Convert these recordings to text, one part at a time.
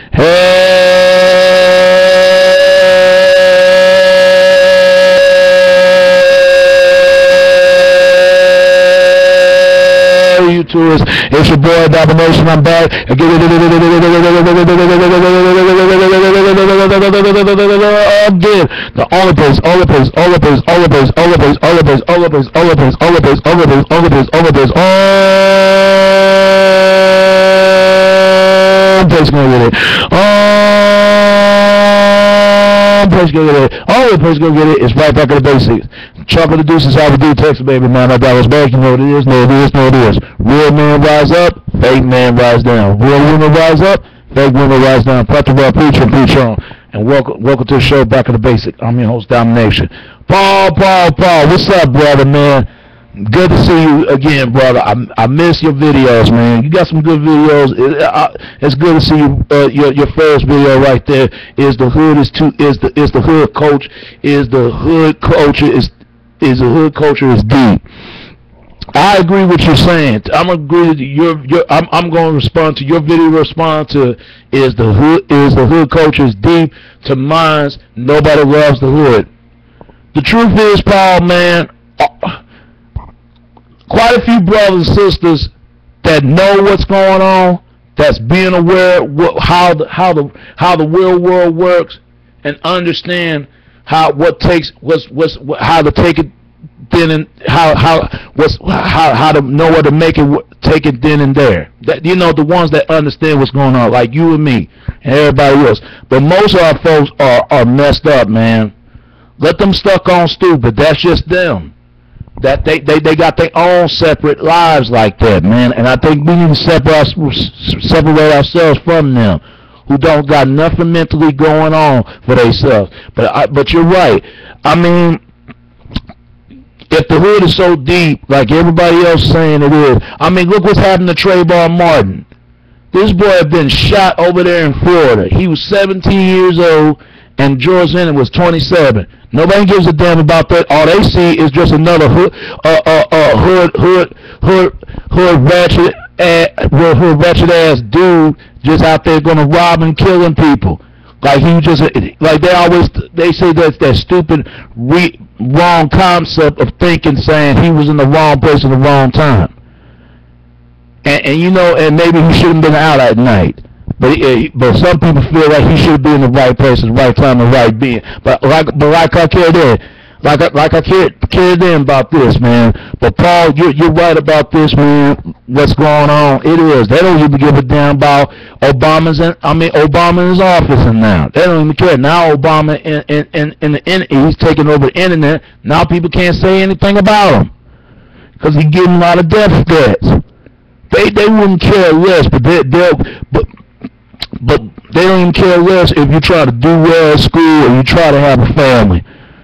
Hey, to us. It's your boy Domination. I'm back. Again. The all the place gonna get it. It's right back at the basics. Chocolate the deuces, I would do Texas, baby, man. My dollar's back. You know what it is, know it is. Real man rise up, fake man rise down. Real women rise up, fake women rise down. Practical preach on. And welcome to the show, Back of the Basic. I'm your host, Domination. Paul, what's up, brother, man? Good to see you again, brother. I miss your videos, man. You got some good videos. It's good to see you. Your first video right there is the hood is the hood coach is the hood culture is the hood culture is deep. I agree with what you're saying. I'm going to respond to your video. Respond to is the hood culture is deep. To mine's nobody loves the hood. The truth is, Paul, man. Quite a few brothers and sisters that know what's going on, that's being aware of how the real world works, and understand how to take it then and how to know what to make it take it then and there. That, you know, the ones that understand what's going on, like you and me and everybody else. But most of our folks are messed up, man. Let them stuck on stupid. That's just them. That they got their own separate lives like that, man. And I think we need to separate ourselves from them, who don't got nothing mentally going on for themselves. But you're right. I mean, if the hood is so deep, like everybody else saying it is, I mean, look what's happened to Trayvon Martin. This boy had been shot over there in Florida. He was 17 years old, and George Zimmerman was 27. Nobody gives a damn about that. All they see is just another ratchet ass dude just out there gonna rob and killing people. Like they say that stupid wrong concept of thinking, saying he was in the wrong place at the wrong time. And you know, and maybe he shouldn't have been out at night. But some people feel like he should be in the right place at the right time, the right being. But like I cared in, like I cared in about this, man. But Paul, you're right about this, man. What's going on? It is. They don't even give a damn about Obama in his office and now. They don't even care. Now Obama he's taking over the internet. Now people can't say anything about him because he's getting a lot of death threats. They wouldn't care less, but they don't even care less if you try to do well at school or you try to have a family.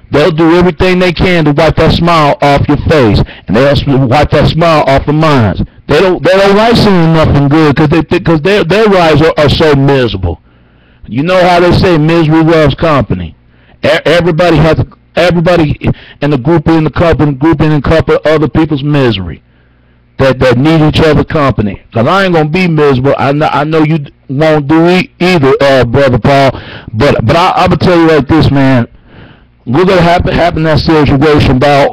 They'll do everything they can to wipe that smile off your face, and they'll wipe that smile off of minds. They don't like seeing nothing good because their lives are so miserable. You know how they say misery loves company. Everybody in the group in the company other people's misery. That need each other company. Cause I ain't gonna be miserable. I know you won't do either, brother Paul. But I'm gonna tell you like this, man. Look what happened that situation about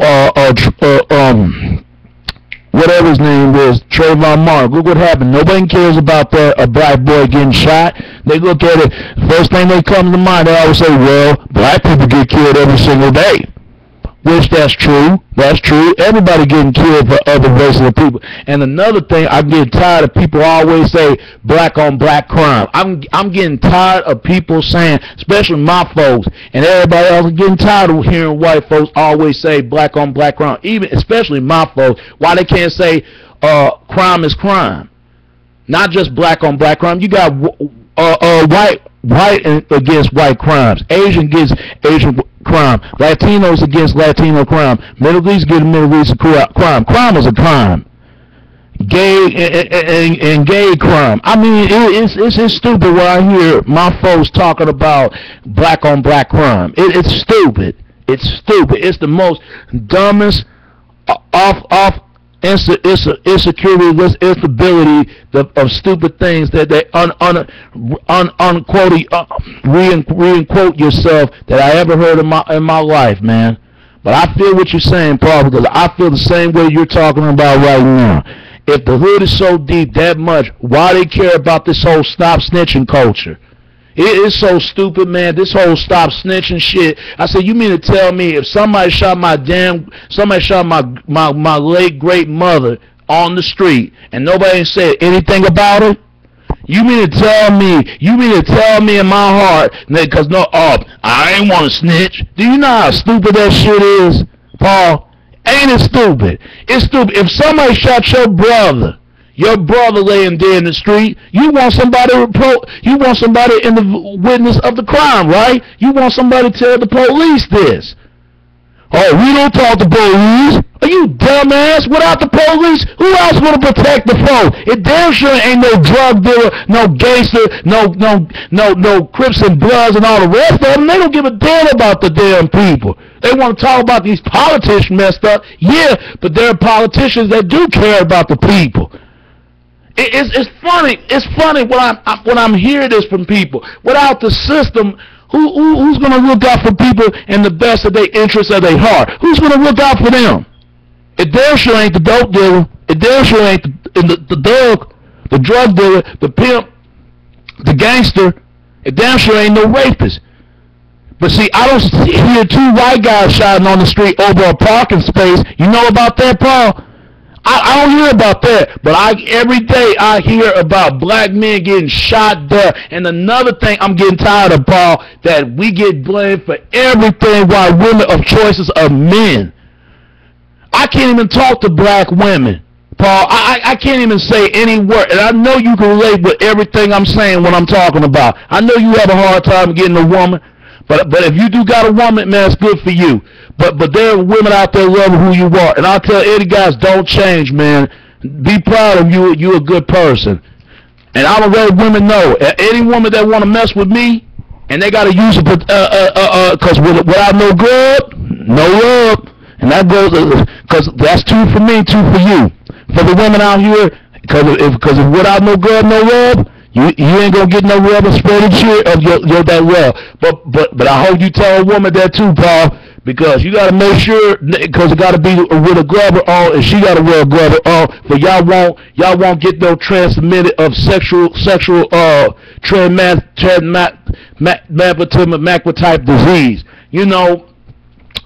whatever his name is, Trayvon Martin. Look what happened. Nobody cares about a black boy getting shot. They look at it. First thing they come to mind, they always say, well, black people get killed every single day. Which that's true. That's true. Everybody getting killed for other races of people. And another thing, I get tired of people always say black on black crime. I'm getting tired of people saying, especially my folks and everybody else, getting tired of hearing white folks always say black on black crime. Even especially my folks, why they can't say crime is crime. Not just black on black crime. You got white against white crimes. Asian against Asian crime. Latinos against Latino crime. Middle East against Middle East crime. Crime is a crime. Gay and gay crime. I mean, it's stupid when I hear my folks talking about black on black crime. It's stupid. It's stupid. It's the most dumbest off insecurity, instability of stupid things that they re-quote yourself that I ever heard in my life, man. But I feel what you're saying, Paul, because I feel the same way you're talking about right now. If the hood is so deep that much, why they care about this whole stop snitching culture? It is so stupid, man. This whole stop snitching shit. I said, you mean to tell me if somebody shot my late great mother on the street and nobody ain't said anything about it? You mean to tell me in my heart, because I ain't want to snitch. Do you know how stupid that shit is, Paul? Ain't it stupid? It's stupid. If somebody shot your brother laying dead in the street, you want somebody in the witness of the crime, right? You want somebody to tell the police this. Oh, we don't talk to police. Are you dumbass? Without the police, who else would protect the folk? It damn sure ain't no drug dealer, no gangster, no Crips and Bloods and all the rest of them. They don't give a damn about the damn people. They want to talk about these politicians messed up. Yeah, but there are politicians that do care about the people. It's funny. It's funny when I'm hearing this from people. Without the system, who's going to look out for people in the best of their interests of their heart? Who's going to look out for them? It damn sure ain't the dope dealer. It damn sure ain't the dog, the drug dealer, the pimp, the gangster. It damn sure ain't no rapist. But see, I don't hear two white guys shouting on the street over a parking space. You know about that, Paul? I don't hear about that, but every day I hear about black men getting shot there. And another thing I'm getting tired of, Paul, that we get blamed for everything while women of choices are men. I can't even talk to black women, Paul. I can't even say any word. And I know you can relate with everything I'm saying when I'm talking about. I know you have a hard time getting a woman. But if you do got a woman, man, it's good for you. But there are women out there loving who you are. And I'll tell any guys, don't change, man. Be proud of you. You're a good person. And I don't let women know. Any woman that want to mess with me, and they got to use it because without no good, no love. And that goes, because that's two for me, two for you. For the women out here, because if without no good, no love, you ain't gonna get no rub or spread and cheer of your that love. But I hope you tell a woman that too, Paul, because you gotta make sure, because it gotta be with a glove on, and she gotta wear a glove on, for y'all won't get no transmitted of sexual transmacular type disease. You know,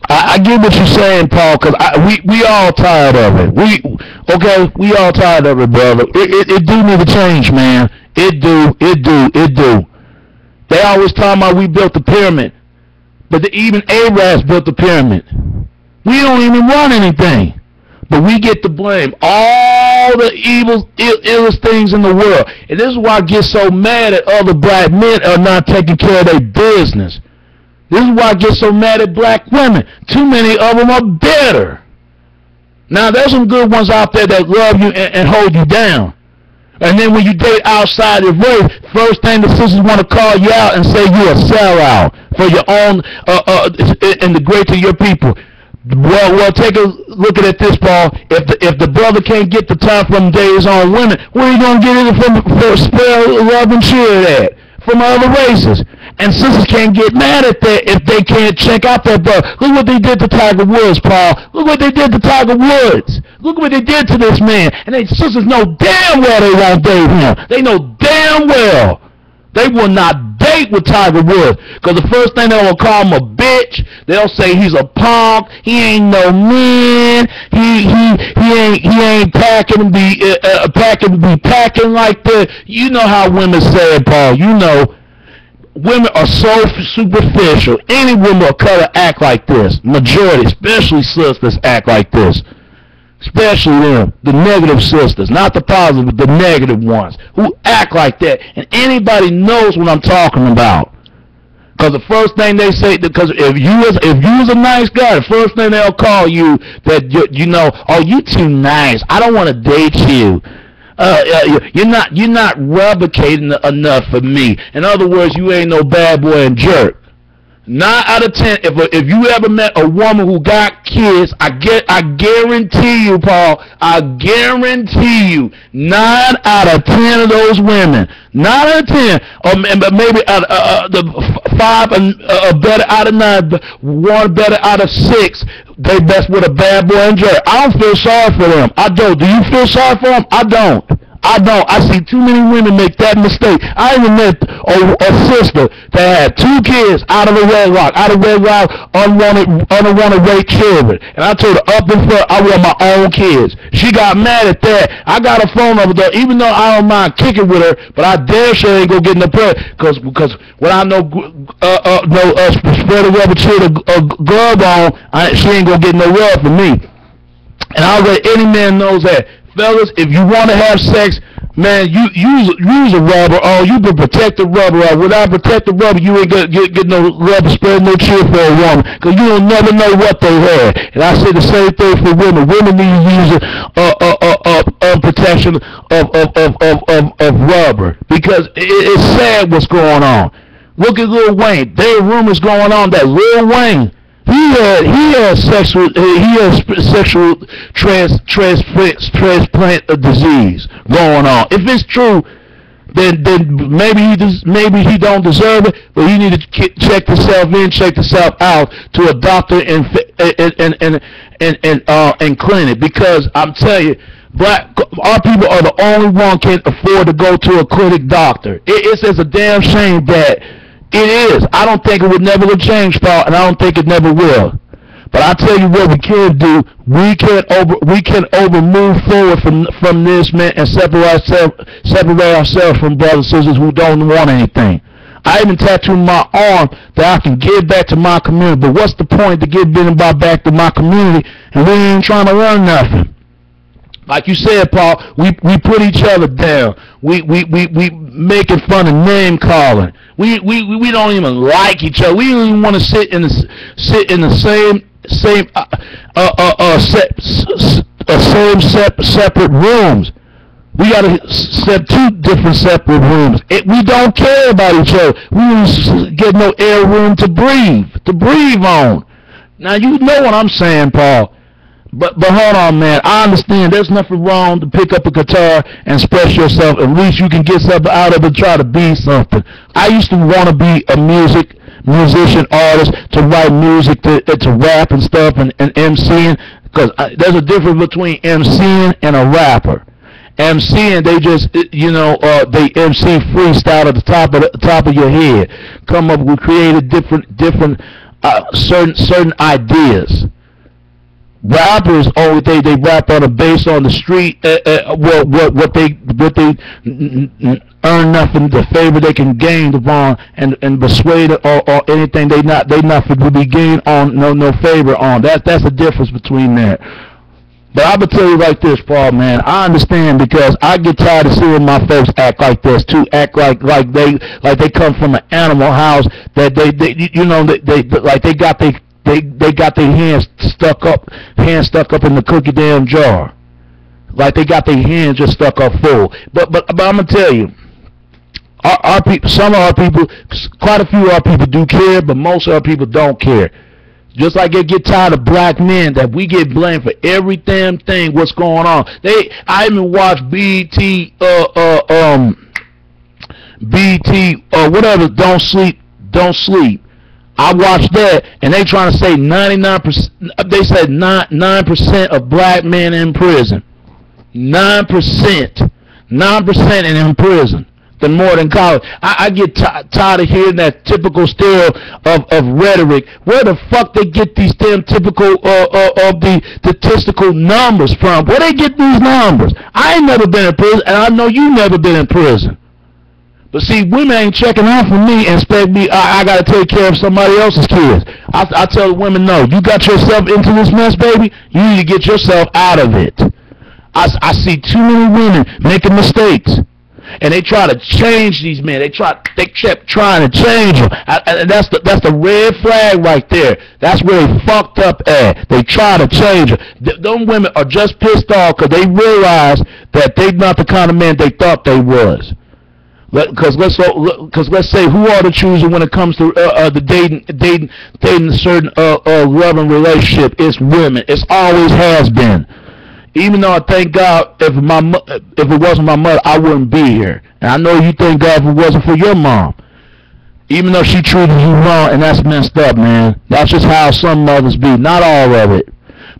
I get what you're saying, Paul, because we all tired of it. We all tired of it, brother. It do need to change, man. It do. They always talking about we built the pyramid, but even Arabs built the pyramid. We don't even run anything, but we get to blame all the illest things in the world. And this is why I get so mad at other black men are not taking care of their business. This is why I get so mad at black women. Too many of them are bitter. Now, there's some good ones out there that love you and hold you down. And then when you date outside your race, first thing the sisters want to call you out and say you're a sellout for your own, and the great of your people. Well, take a look at this, Paul. If the brother can't get the time from his own women, where are you going to get it from for spare love and cheer at? From other races. And sisters can't get mad at that if they can't check out that brother. Look what they did to Tiger Woods, Paul. Look what they did to Tiger Woods. Look what they did to this man. And they sisters know damn well they won't date him. They know damn well they will not date with Tiger Woods. Because the first thing they will call him a bitch. They'll say he's a punk. He ain't no man. He ain't packing to be packing like that. You know how women say it, Paul. You know. Women are so superficial. Any woman of color act like this. Majority, especially sisters, act like this. Especially them, the negative sisters, not the positive, but the negative ones who act like that. And anybody knows what I'm talking about. Because the first thing they say, because if you was a nice guy, the first thing they'll call you that you know, oh, you too nice. I don't want to date you. You're not rubricating enough for me. In other words, you ain't no bad boy and jerk. 9 out of 10. If you ever met a woman who got kids, I guarantee you, Paul. I guarantee you, 9 out of 10 of those women, 9 out of 10, but maybe the 5 better out of 9, 1 better out of 6. They best with a bad boy and jerk. I don't feel sorry for them. I don't. Do you feel sorry for them? I don't. I see too many women make that mistake. I even met a sister that had 2 kids out of a wedlock, unwanted rape children. And I told her up in front, I want my own kids. She got mad at that. I got a phone number though, even though I don't mind kicking with her, but I dare she ain't go get in the prayer. Because when I know spread a rubber chill a glove on, she ain't gonna get no rub from me. And I already, any man knows that. Fellas, if you want to have sex, man, you use a rubber, or you can protect the rubber. Or without protect the rubber, you ain't gonna get no rubber spread, no chill for a woman, because you don't never know what they had. And I say the same thing for women. Women need to use a protection of rubber, because it's sad what's going on. Look at Lil Wayne. There are rumors going on that Lil Wayne, he had sexual transplant disease going on. If it's true, then maybe he don't deserve it, but he need to check himself out to a doctor and clinic, because I'm telling you, our people are the only one can afford to go to a clinic doctor. It's a damn shame that it is. I don't think it would never change, Paul, and I don't think it never will. But I tell you what we can do. We can move forward from this, man, and separate ourselves from brothers and sisters who don't want anything. I even tattooed my arm that I can give back to my community. But what's the point to give back to my community and we ain't trying to learn nothing? Like you said, Paul, we put each other down. We making fun of name calling. We don't even like each other. We don't even want to sit in the separate rooms. We got to set 2 different separate rooms. We don't care about each other. We don't get no air room to breathe on. Now you know what I'm saying, Paul. But hold on, man. I understand there's nothing wrong to pick up a guitar and express yourself. At least you can get something out of it, try to be something. I used to want to be a musician, artist, to write music, to rap and stuff, and MCing, because there's a difference between MCing and a rapper. MCing, they just, they MC freestyle at the top of your head, come up with creative different certain ideas. Rappers, they rap on a bass on the street. What they earn nothing, the favor they can gain upon, and persuade or anything they not to be gained on no favor on. That's the difference between that. But I would tell you like this, Paul, man. I understand, because I get tired of seeing my folks act like this too. Act like they come from an animal house, that they got their hands stuck up in the cookie damn jar, like they got their hands just stuck up full. But I'm gonna tell you, our people, some of our people, quite a few of our people do care, but most of our people don't care. Just like they get tired of black men, that we get blamed for every damn thing what's going on. I even watch BET whatever, Don't Sleep. I watched that, and they trying to say 99%. They said 9% of black men in prison. 9%, 9% in prison. Than more than college. I get tired of hearing that typical style of rhetoric. Where the fuck they get these damn typical of the statistical numbers from? Where they get these numbers? I ain't never been in prison, and I know you never been in prison. But see, women ain't checking out for me and expect me. I got to take care of somebody else's kids. I tell women, no, you got yourself into this mess, baby. You need to get yourself out of it. I see too many women making mistakes. And they try to change these men. They kept trying to change them. And that's the red flag right there. That's where they fucked up at. They try to change them. Them women are just pissed off because they realize that they not the kind of men they thought they was. Because let's say who are the choosers when it comes to the dating a certain loving relationship? It's women. It's always has been. Even though I thank God if it wasn't my mother, I wouldn't be here. And I know you thank God if it wasn't for your mom. Even though she treated you wrong, and that's messed up, man. That's just how some mothers be. Not all of it,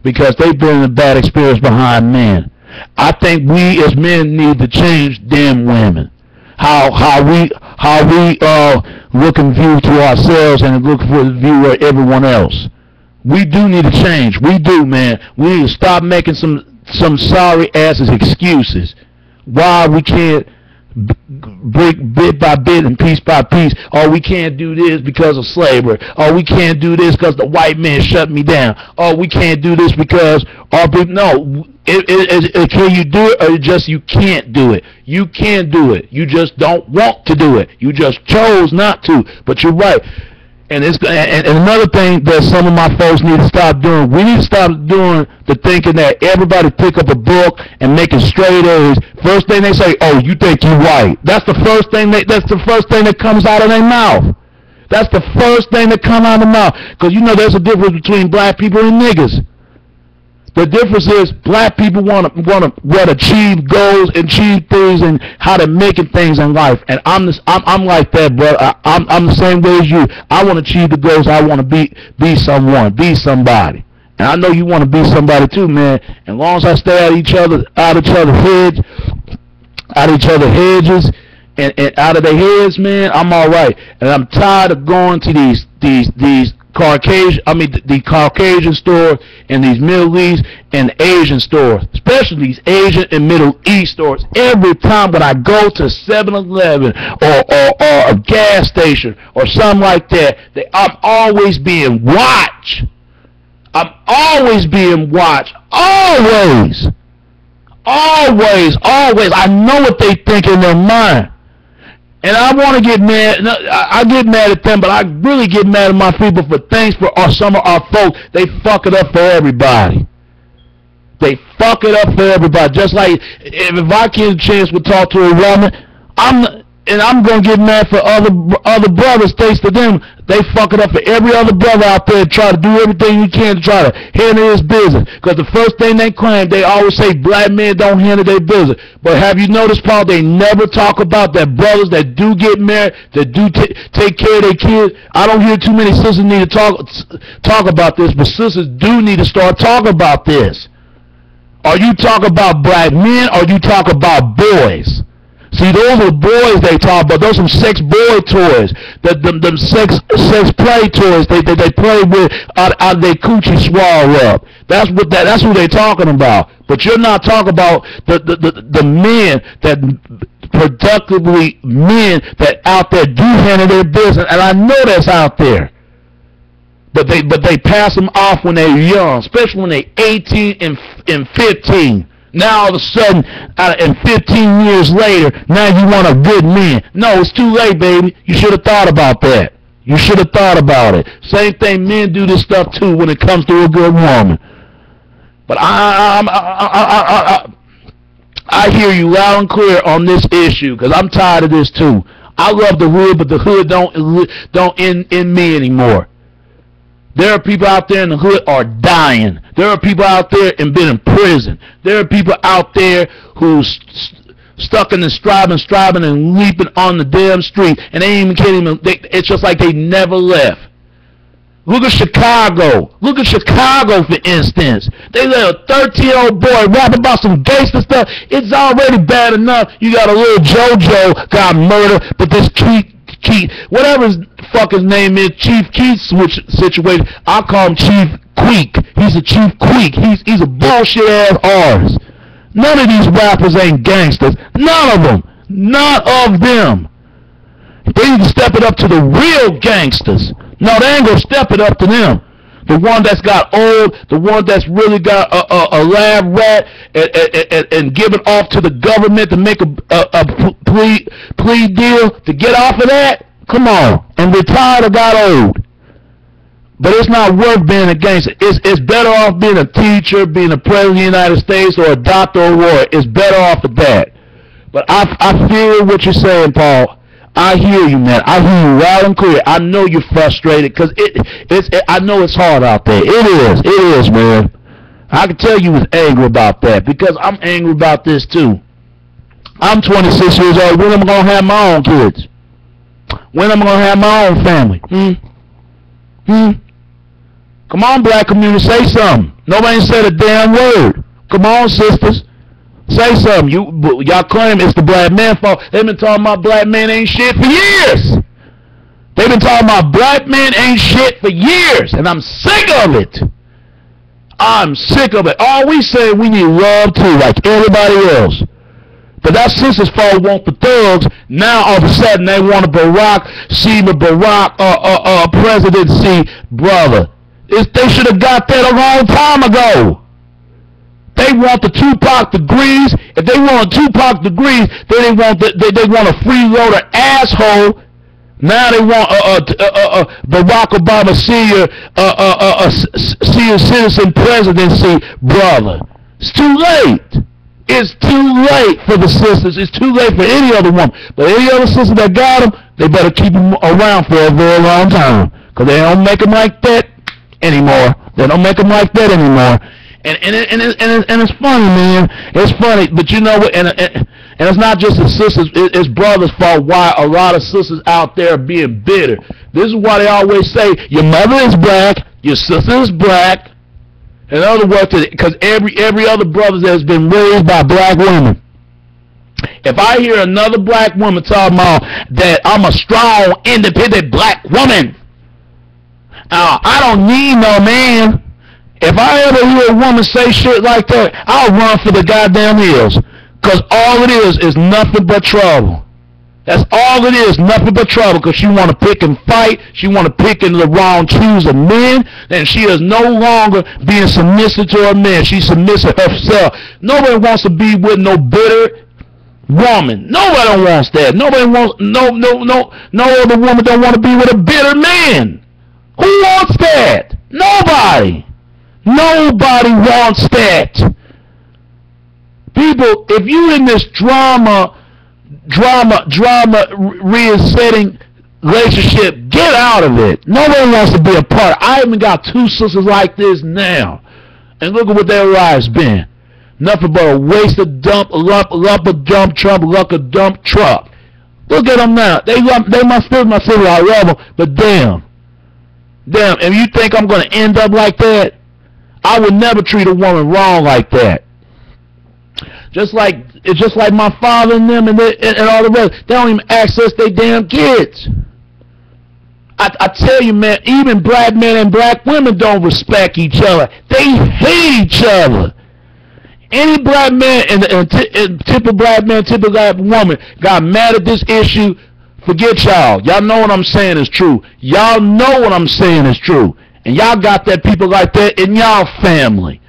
because they've been in a bad experience behind men. I think we as men need to change them women. How we look and view to ourselves and look for the view of everyone else. We do need to change. We do, man. We need to stop making some sorry asses excuses why we can't break bit by bit and piece by piece. Oh, we can't do this because of slavery. Oh, we can't do this because the white man shut me down. Oh, we can't do this because our people. No, can you do it, or just you can't do it? You can do it. You just don't want to do it. You just chose not to. But you're right. And another thing that some of my folks need to stop doing, we need to stop doing the thinking that everybody pick up a book and make it straight A's. First thing they say, oh, you think you white. That's the first thing that comes out of their mouth. That's the first thing that comes out of their mouth. Because you know there's a difference between black people and niggas. The difference is black people want to achieve goals, achieve things, and how to making things in life. And I'm like that, bro. I'm the same way as you. I want to achieve the goals. I want to be someone, be somebody. And I know you want to be somebody too, man. As long as I stay out of each other's hedges, and out of their heads, man, I'm all right. And I'm tired of going to these the Caucasian stores and these Middle East and Asian stores, especially these Asian and Middle East stores. Every time when I go to 7-Eleven or a gas station or something like that, I'm always being watched. I'm always being watched. Always. Always. Always. I know what they think in their mind. And I want to get mad. I get mad at them, but I really get mad at my people for things for some of our folks. They fuck it up for everybody. They fuck it up for everybody. Just like if I get a chance to talk to a woman, I'm gonna get mad for other brothers. Thanks to them, they fuck it up for every other brother out there. Try to do everything you can to try to handle his business. Because the first thing they claim, they always say black men don't handle their business. But have you noticed, Paul? They never talk about that brothers that do get married, that do take care of their kids. I don't hear too many sisters need to talk about this, but sisters do need to start talking about this. Are you talking about black men, or you talk about boys? See, those are boys they talk about. Those are some sex boy toys. Them sex play toys they play with out their coochie swallow up. That's what they're talking about. But you're not talking about the men that productively men that out there do handle their business. And I know that's out there. But they pass them off when they're young, especially when they're 18 and 15. Now all of a sudden, and 15 years later, now you want a good man. No, it's too late, baby. You should have thought about that. You should have thought about it. Same thing, men do this stuff too when it comes to a good woman. But I hear you loud and clear on this issue, because I'm tired of this too. I love the hood, but the hood don't end me anymore. There are people out there in the hood are dying. There are people out there and been in prison. There are people out there who's stuck in the striving and leaping on the damn street, and it's just like they never left. Look at Chicago. Look at Chicago, for instance. They let a 13-year-old boy rap about some gangster stuff. It's already bad enough. You got a little JoJo got murdered, but this Keith, whatever his fucking name is, Chief Keith situation, I call him Chief Queek. He's a Chief Queek. He's a bullshit ass artist. None of these rappers ain't gangsters. None of them. None of them. They need to step it up to the real gangsters. No, they ain't gonna step it up to them. The one that's got old, the one that's really got a lab rat and give it off to the government to make a plea deal to get off of that. Come on, and retired or got old. But it's not worth being a gangster. It's better off being a teacher, being a president of the United States, or a doctor or a lawyer. It's better off of that. But I feel what you're saying, Paul. I hear you, man. I hear you loud and clear. I know you're frustrated because I know it's hard out there. It is, man. I can tell you was angry about that because I'm angry about this too. I'm 26 years old. When am I going to have my own kids? When am I going to have my own family? Come on, black community, say something. Nobody said a damn word. Come on, sisters. Say something. Y'all claim it's the black man's fault. They've been talking about black men ain't shit for years. They've been talking about black men ain't shit for years. And I'm sick of it. I'm sick of it. All we say, we need love too, like everybody else. But that sister's fault want the thugs. Now all of a sudden they want a Barack presidency, brother. They should have got that a long time ago. They want the Tupac degrees. If they want Tupac degrees, then they want a freeloader asshole. Now they want Barack Obama senior citizen presidency, brother. It's too late. It's too late for the sisters. It's too late for any other woman. But any other sister that got them, they better keep them around for a very long time. Because they don't make them like that anymore. They don't make them like that anymore. And it's funny, man. It's funny. But you know what? And it's not just the sisters. It's brothers' fault why a lot of sisters out there are being bitter. This is why they always say, your mother is black, your sister is black. In other words, because every other brother that has been raised by black women. If I hear another black woman talking about that I'm a strong, independent black woman, I don't need no man. If I ever hear a woman say shit like that, I'll run for the goddamn hills. Because all it is nothing but trouble. That's all it is, nothing but trouble, because she want to pick and fight. She want to pick in the wrong choose of men, and she is no longer being submissive to her man. She's submissive herself. Nobody wants to be with no bitter woman. Nobody wants that. Nobody wants, no other woman don't want to be with a bitter man. Who wants that? Nobody. Nobody wants that. People, if you in this drama resetting relationship, get out of it. Nobody wants to be a part. I even got two sisters like this now, and look at what their lives been. Nothing but a wasted dump truck. Look at them now. They my sister. I love them, but damn. If you think I'm gonna end up like that, I would never treat a woman wrong like that. It's just like my father and them and all the rest. They don't even access their damn kids. I tell you, man, even black men and black women don't respect each other. They hate each other. Any black man and typical black man, typical black woman got mad at this issue, forget y'all. Y'all know what I'm saying is true. Y'all know what I'm saying is true. And y'all got that people like that in y'all family.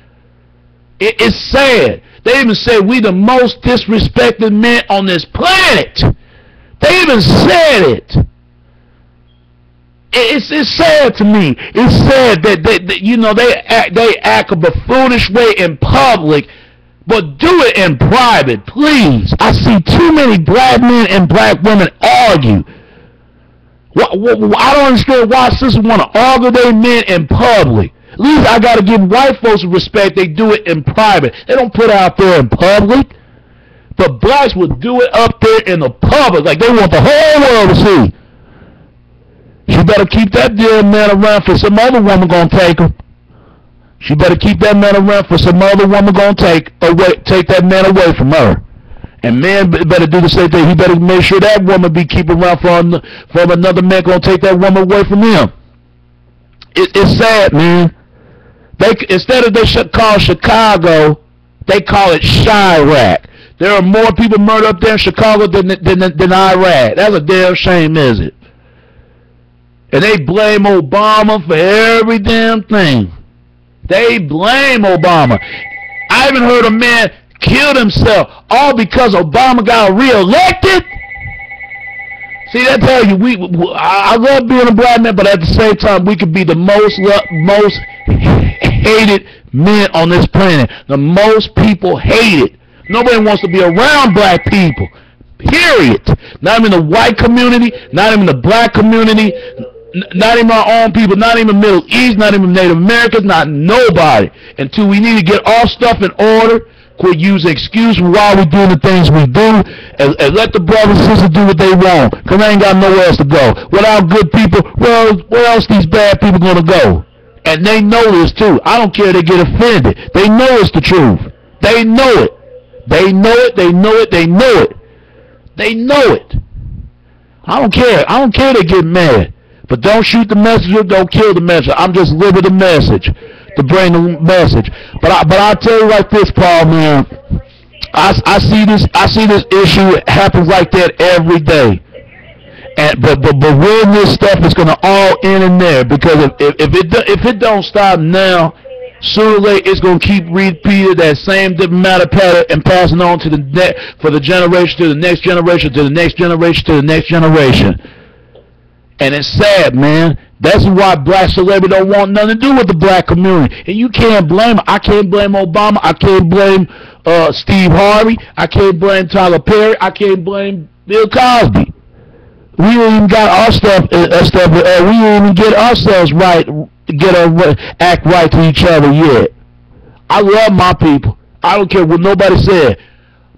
It's sad. They even say we the most disrespected men on this planet. They even said it. It's sad to me. It's sad that they act a buffoonish way in public, but do it in private, please. I see too many black men and black women argue. I don't understand why sisters want to argue their men in public. At least I got to give white folks respect. They do it in private. They don't put it out there in public. But blacks would do it up there in the public, like they want the whole world to see. She better keep that damn man around for some other woman gonna take him. She better keep that man around for some other woman gonna take that man away from her. And man better do the same thing. He better make sure that woman be keep around from another man gonna take that woman away from him. It's sad, man. Instead of they should call Chicago, they call it Chirac. There are more people murdered up there in Chicago than Iraq. That's a damn shame, is it? And they blame Obama for every damn thing. They blame Obama. I even heard a man killed himself all because Obama got reelected. See, that tell you, I love being a black man, but at the same time, we could be the most hated men on this planet. The most people hated. Nobody wants to be around black people. Period. Not even the white community, not even the black community, not even our own people, not even Middle East, not even Native Americans, not nobody. Until we need to get our stuff in order, quit using excuses why we're doing the things we do, and let the brothers and sisters do what they want, because they ain't got nowhere else to go. Without good people, well, where else these bad people going to go? And they know this too. I don't care if they get offended. They know it's the truth. They know it. They know it. They know it. They know it. They know it. I don't care. I don't care they get mad. But don't shoot the messenger. Don't kill the messenger. I'm just living the message to bring the message. But I tell you like this, Paul, man. I see this issue happens like that every day. And but when this stuff is gonna all end in there, because if it don't stop now, sooner or later it's gonna keep repeating that same diplomatic pattern and passing on to the generation to the next generation to the next generation to the next generation. And it's sad, man. That's why black celebrities don't want nothing to do with the black community. And you can't blame them. I can't blame Obama. I can't blame Steve Harvey. I can't blame Tyler Perry. I can't blame Bill Cosby. We ain't even got our stuff. We ain't even get ourselves right, act right to each other yet. I love my people. I don't care what nobody said.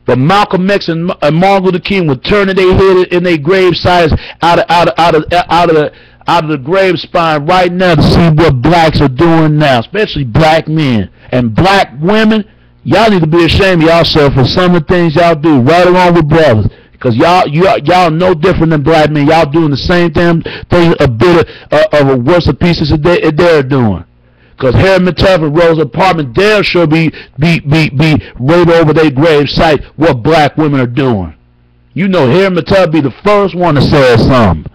But Malcolm X and Martin Luther King were turning their head in their grave sides out of the grave spine right now to see what blacks are doing now, especially black men and black women. Y'all need to be ashamed of yourself for some of the things y'all do, right along with brothers. Because y'all no different than black men. Y'all doing the same damn thing, a bit of a worse of pieces they're doing. Because Harriet Tubman and Rosa Parks, they'll sure be right over their grave site what black women are doing. You know Harriet Tubman be the first one to say something.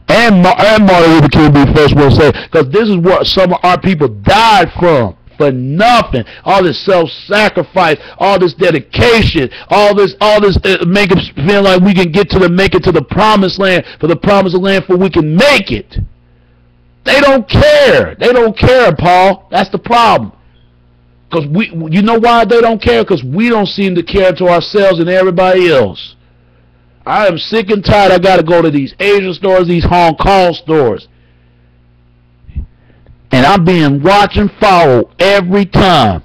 And Martin Luther King be the first one to say, because this is what some of our people died from. For nothing. All this self-sacrifice, all this dedication, all this make us feel like we can make it to the promised land, for the promised land for we can make it. They don't care. They don't care, Paul. That's the problem. Because you know why they don't care? Because we don't seem to care to ourselves and everybody else. I am sick and tired. I got to go to these Asian stores, these Hong Kong stores. And I'm being watched and followed every time.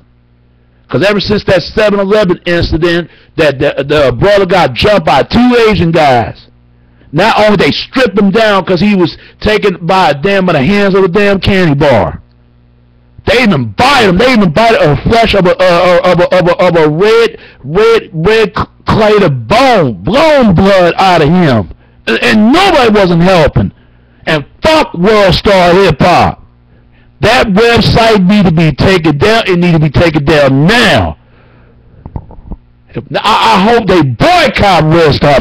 Because ever since that 7-Eleven incident, that the brother got jumped by 2 Asian guys. Not only they stripped him down because he was taken by the hands of a damn candy bar. They even bite him. They even bite the flesh of a red clay of bone, blown blood out of him. And nobody wasn't helping. And fuck World Star Hip Hop. That website need to be taken down. It need to be taken down now. I hope they boycott Red Star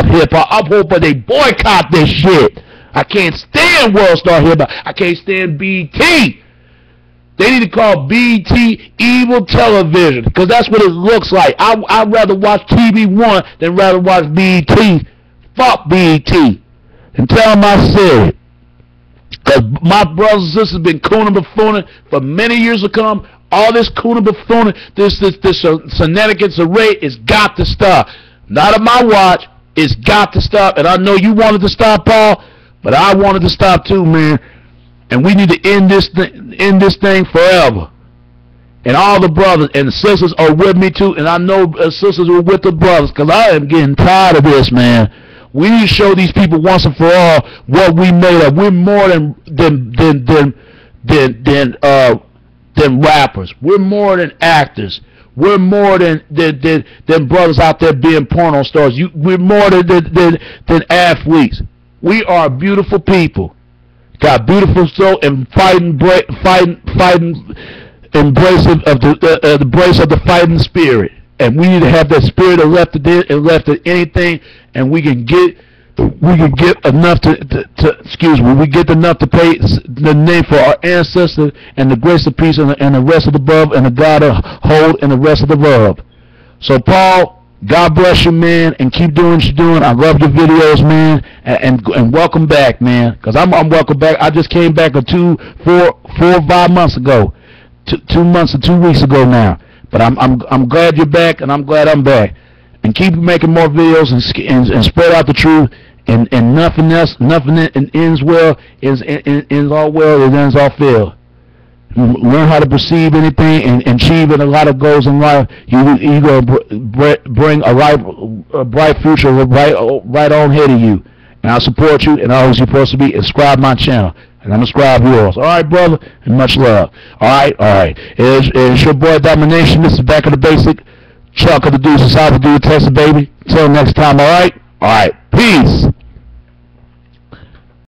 Hip Hop. I hope they boycott this shit. I can't stand World Star Hip Hop. I can't stand BT. They need to call BT evil television, because that's what it looks like. I'd rather watch TV One than rather watch BT. Fuck BT. And tell them I said it. Because my brothers and sisters have been cooning buffooning for many years to come. All this cooning buffooning, this shenanigans array, it's got to stop. Not on my watch. It's got to stop. And I know you wanted to stop, Paul, but I wanted to stop too, man. And we need to end this thing forever. And all the brothers and the sisters are with me too. And I know sisters are with the brothers, because I am getting tired of this, man. We need to show these people once and for all what we made of. We're more than rappers. We're more than actors. We're more than brothers out there being porno stars. We're more than athletes. We are beautiful people. Got beautiful soul and fighting embrace of the fighting spirit. And we need to have that spirit of left to anything, and we can get enough we get enough to pay the name for our ancestors and the grace of peace and the rest of the above, and the God of hold and the rest of the above. So Paul, God bless you, man, and keep doing what you're doing. I love your videos, man, and welcome back, man. Because I'm welcome back. I just came back 4 or 5 months ago, 2 months or 2 weeks ago now. But I'm glad you're back, and I'm glad I'm back. And keep making more videos and spread out the truth. And nothing else, nothing ends well, ends all well, it ends all fail. Learn how to perceive anything and achieve a lot of goals in life. You're going to bring a bright future right on ahead of you. And I'll support you, and always you're supposed to be. Subscribe my channel, and I'm subscribe yours. All right, brother, and much love. All right. It's your boy Domination. This is Back of the Basic. Chuck of the Deuces, how to do it, test it, baby. Until next time, all right? All right, peace.